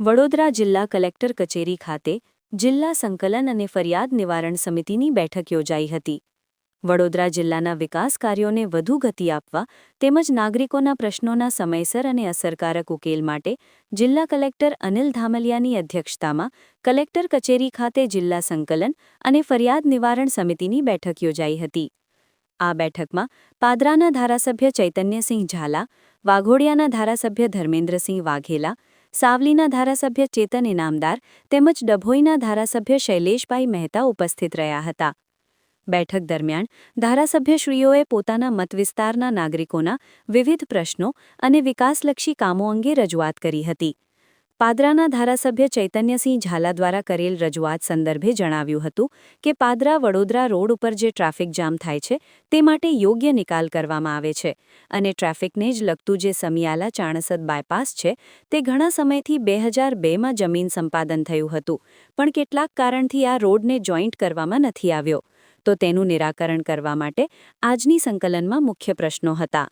વડોદરા જિલ્લા કલેક્ટર કચેરી ખાતે જિલ્લા સંકલન અને ફરિયાદ નિવારણ સમિતિની બેઠક યોજાઈ હતી. વડોદરા જિલ્લાના વિકાસ કાર્યોને વધુ ગતિ આપવા તેમજ નાગરિકોના પ્રશ્નોના સમયસર અને અસરકારક ઉકેલ માટે જિલ્લા કલેક્ટર અનિલ ધામલિયાની અધ્યક્ષતામાં કલેક્ટર કચેરી ખાતે જિલ્લા સંકલન અને ફરિયાદ નિવારણ સમિતિની બેઠક યોજાઈ હતી. આ બેઠકમાં પાદરાના ધારાસભ્ય ચૈતન્યસિંહ ઝાલા, વાઘોડિયાના ધારાસભ્ય ધર્મેન્દ્રસિંહ વાઘેલા, સાવલીના ધારાસભ્ય ચેતન ઇનામદાર તેમજ ડભોઈના ધારાસભ્ય શૈલેષભાઈ મહેતા ઉપસ્થિત રહ્યા હતા. બેઠક દરમિયાન ધારાસભ્યશ્રીઓએ પોતાના મતવિસ્તારના નાગરિકોના વિવિધ પ્રશ્નો અને વિકાસલક્ષી કામો અંગે રજૂઆત કરી હતી. પાદરાના ધારાસભ્ય ચૈતન્યસિંહ ઝાલા દ્વારા કરેલ રજૂઆત સંદર્ભે જણાવ્યું હતું કે પાદરા વડોદરા રોડ ઉપર જે ટ્રાફિક જામ થાય છે તે માટે યોગ્ય નિકાલ કરવામાં આવે છે અને ટ્રાફિકને જ લગતું જે સમિયાલા ચાણસદ બાયપાસ છે તે ઘણા સમયથી 2002માં જમીન સંપાદન થયું હતું, પણ કેટલાક કારણથી આ રોડને જોઈન્ટ કરવામાં નથી આવ્યો, તો તેનું નિરાકરણ કરવા માટે આજની સંકલનમાં મુખ્ય પ્રશ્નો હતા.